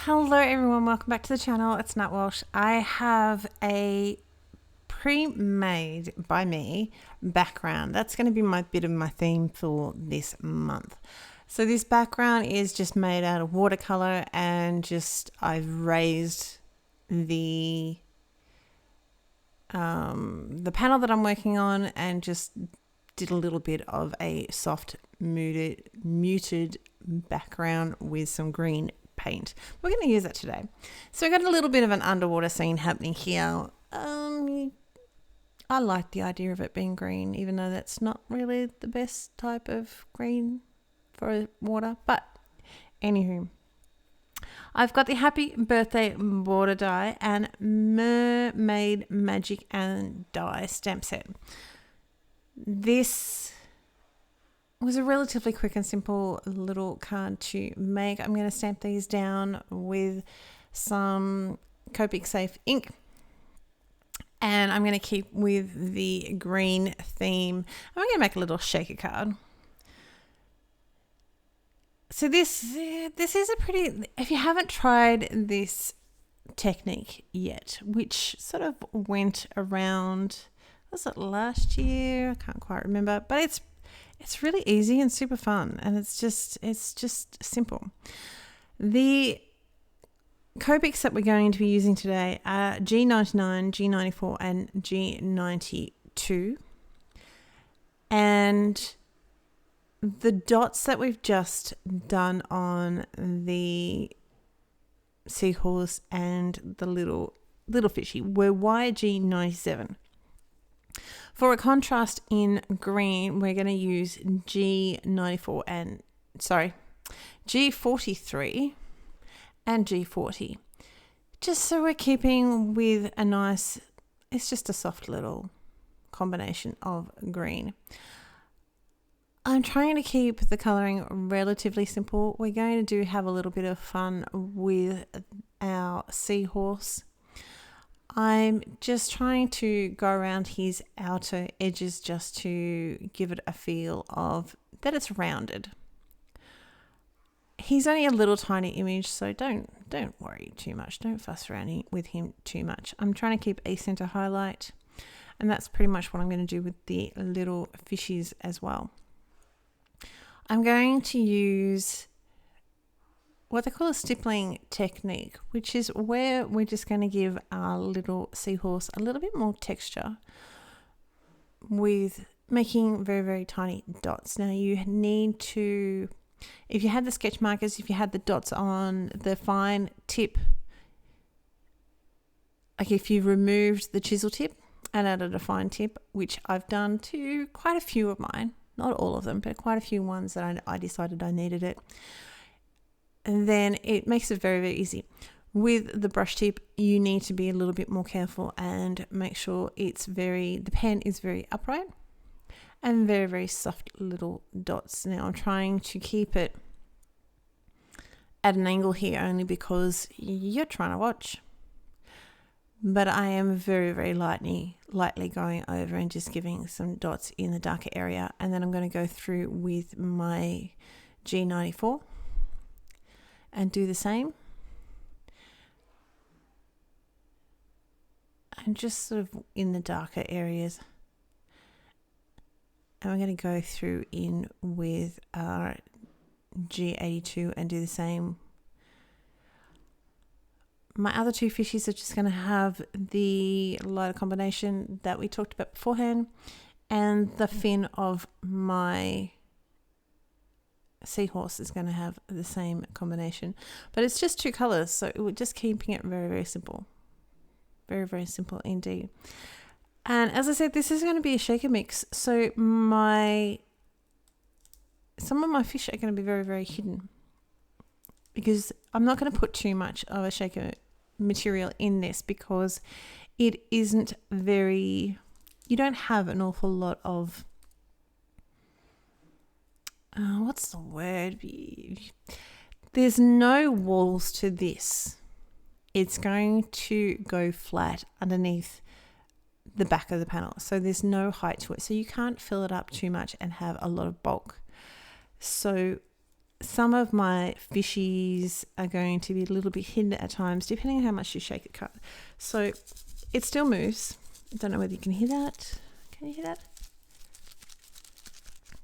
Hello everyone, welcome back to the channel. It's Nat Walsh. I have a pre-made by me background. That's going to be my bit of my theme for this month. So this background is just made out of watercolor and just I've raised the panel that I'm working on and just did a little bit of a soft muted background with some green paint. We're going to use that today. So we've got a little bit of an underwater scene happening here. I like the idea of it being green, even though that's not really the best type of green for water. But anywho, I've got the Happy Birthday border die and Mermaid Magic and die stamp set. This was a relatively quick and simple little card to make. I'm going to stamp these down with some Copic Safe ink. And I'm going to keep with the green theme. I'm going to make a little shaker card. So this is a pretty, if you haven't tried this technique yet, which sort of went around, was it last year? I can't quite remember, but it's really easy and super fun, and it's just simple. The Copics that we're going to be using today are G99, G94 and G92. And the dots that we've just done on the seahorse and the little fishy were YG97. For a contrast in green, we're going to use G43 and G40. Just so we're keeping with a nice, it's just a soft little combination of green. I'm trying to keep the colouring relatively simple. We're going to have a little bit of fun with our seahorse. I'm just trying to go around his outer edges just to give it a feel of that it's rounded. He's only a little tiny image, so don't worry too much. Don't fuss around with him too much. I'm trying to keep a center highlight, and that's pretty much what I'm going to do with the little fishies as well. I'm going to use what they call a stippling technique, which is where we're just going to give our little seahorse a little bit more texture with making very, very tiny dots. Now you need to, if you had the sketch markers, if you had the dots on the fine tip, like if you removed the chisel tip and added a fine tip, which I've done to quite a few of mine, not all of them, but quite a few ones that I decided I needed it. And then it makes it very, very easy. With the brush tip, you need to be a little bit more careful and make sure the pen is very upright and very, very soft little dots. Now I'm trying to keep it at an angle here only because you're trying to watch. But I am very, very lightly going over and just giving some dots in the darker area. And then I'm going to go through with my G94 and do the same. And just sort of in the darker areas. And we're going to go through in with our G82 and do the same. My other two fishies are just going to have the lighter combination that we talked about beforehand, and the fin of my seahorse is going to have the same combination. But it's just two colors, so we're just keeping it very, very simple. Very, very simple indeed. And as I said, this is going to be a shaker mix, so some of my fish are going to be very, very hidden because I'm not going to put too much of a shaker material in this because it isn't very, you don't have an awful lot of, what's the word? There's no walls to this. It's going to go flat underneath the back of the panel. So there's no height to it. So you can't fill it up too much and have a lot of bulk. So some of my fishies are going to be a little bit hidden at times, depending on how much you shake the card. So it still moves. I don't know whether you can hear that. Can you hear that?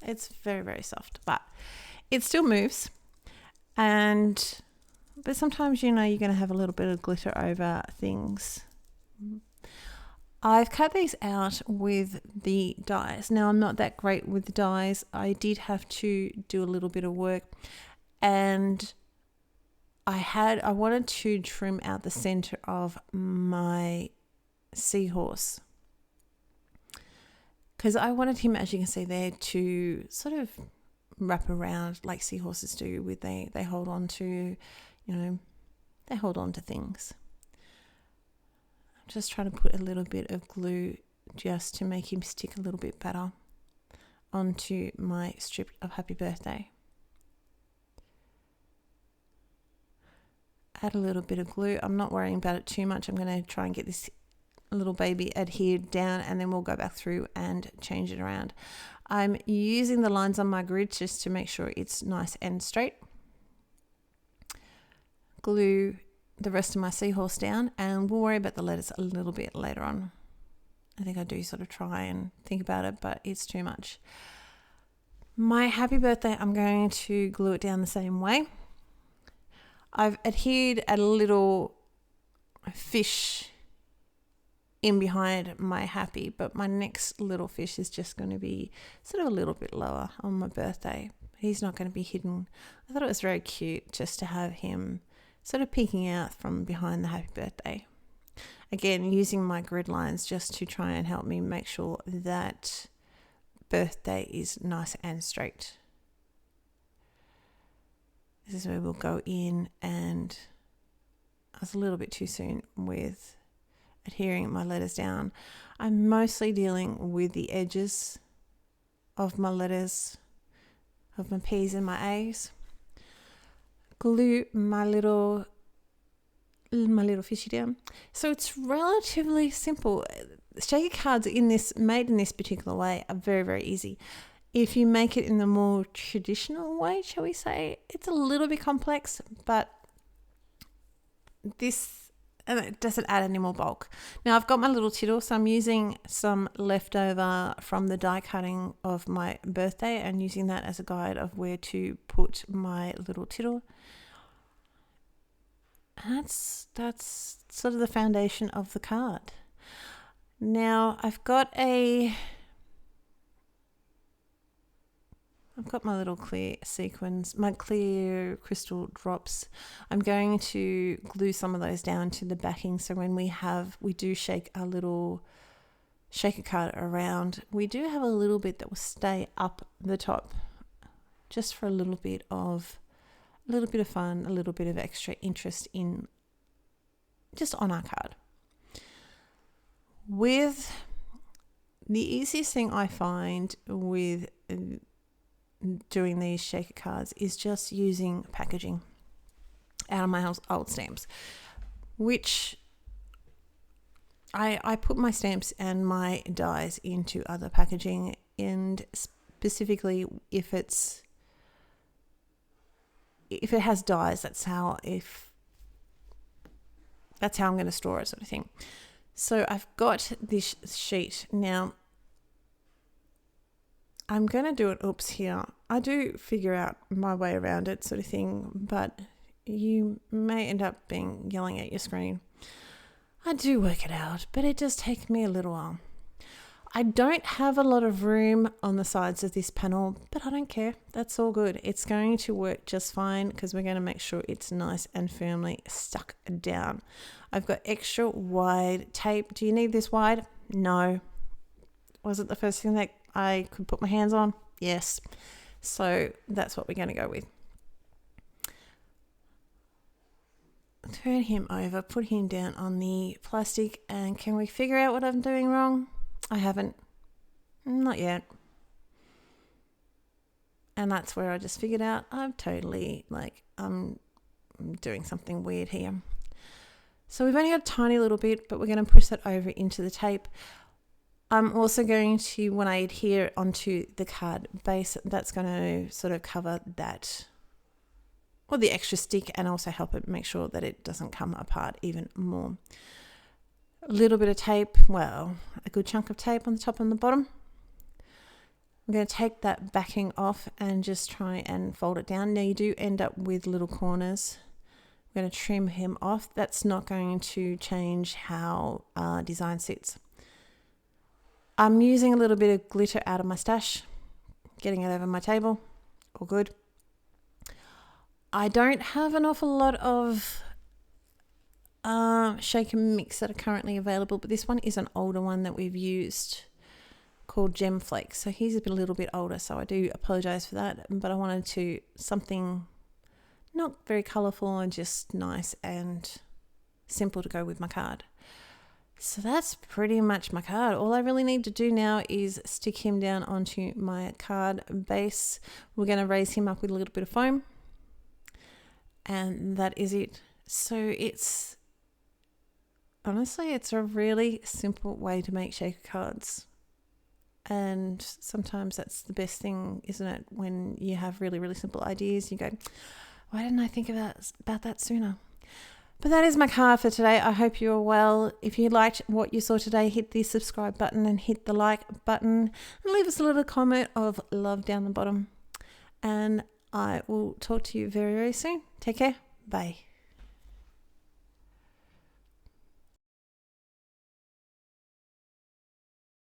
It's very, very soft, but it still moves. But sometimes, you're going to have a little bit of glitter over things. I've cut these out with the dies. Now, I'm not that great with the dies. I did have to do a little bit of work, and I wanted to trim out the center of my seahorse, because I wanted him, as you can see there, to sort of wrap around like seahorses do. With they hold on to, they hold on to things. Just trying to put a little bit of glue just to make him stick a little bit better onto my strip of Happy Birthday. Add a little bit of glue. I'm not worrying about it too much. I'm going to try and get this little baby adhered down, and then we'll go back through and change it around. I'm using the lines on my grid just to make sure it's nice and straight. Glue the rest of my seahorse down, and we'll worry about the letters a little bit later on. I think I do sort of try and think about it, but it's too much. My Happy Birthday, I'm going to glue it down the same way. I've adhered a little fish in behind my Happy, but my next little fish is just going to be sort of a little bit lower on my birthday. He's not going to be hidden. I thought it was very cute just to have him sort of peeking out from behind the Happy Birthday. Again, using my grid lines just to try and help me make sure that birthday is nice and straight. This is where we'll go in, and I was a little bit too soon with adhering my letters down. I'm mostly dealing with the edges of my letters, of my P's and my A's. Glue my little fishy down. So it's relatively simple. Shaker cards made in this particular way are very, very easy. If you make it in the more traditional way, shall we say, it's a little bit complex, but it doesn't add any more bulk. Now I've got my little tittle, so I'm using some leftover from the die cutting of my birthday and using that as a guide of where to put my little tittle. And that's sort of the foundation of the card. Now I've got my little clear sequins, my clear crystal drops. I'm going to glue some of those down to the backing, so when we do shake our little shaker card around, we do have a little bit that will stay up the top, just for a little bit of fun, a little bit of extra interest in just on our card. With the easiest thing I find with doing these shaker cards is just using packaging out of my old stamps, which I put my stamps and my dies into other packaging, and specifically if it has dies, that's how I'm going to store it, sort of thing. So I've got this sheet now. I'm going to do an oops here. I do figure out my way around it, sort of thing, but you may end up yelling at your screen. I do work it out, but it does take me a little while. I don't have a lot of room on the sides of this panel, but I don't care. That's all good. It's going to work just fine because we're going to make sure it's nice and firmly stuck down. I've got extra wide tape. Do you need this wide? No. Was it the first thing that I could put my hands on? Yes. So that's what we're going to go with. Turn him over, put him down on the plastic, and can we figure out what I'm doing wrong? I haven't. Not yet. And that's where I just figured out I'm totally I'm doing something weird here. So we've only got a tiny little bit, but we're going to push that over into the tape. I'm also going to, when I adhere it onto the card base, that's going to sort of cover that or the extra stick, and also help it make sure that it doesn't come apart even more. A little bit of tape, well, a good chunk of tape on the top and the bottom. I'm going to take that backing off and just try and fold it down. Now you do end up with little corners. I'm going to trim him off. That's not going to change how our design sits. I'm using a little bit of glitter out of my stash, getting it over my table. All good. I don't have an awful lot of shake and mix that are currently available, but this one is an older one that we've used called Gem Flakes. So he's a little bit older, so I do apologize for that, but I wanted to something not very colorful and just nice and simple to go with my card. So that's pretty much my card. All I really need to do now is stick him down onto my card base. We're going to raise him up with a little bit of foam, and that is it. So it's honestly, it's a really simple way to make shaker cards. And sometimes that's the best thing, isn't it? When you have really, really simple ideas, you go, why didn't I think about that sooner? But that is my card for today. I hope you're well. If you liked what you saw today, hit the subscribe button and hit the like button and leave us a little comment of love down the bottom. And I will talk to you very, very soon. Take care. Bye.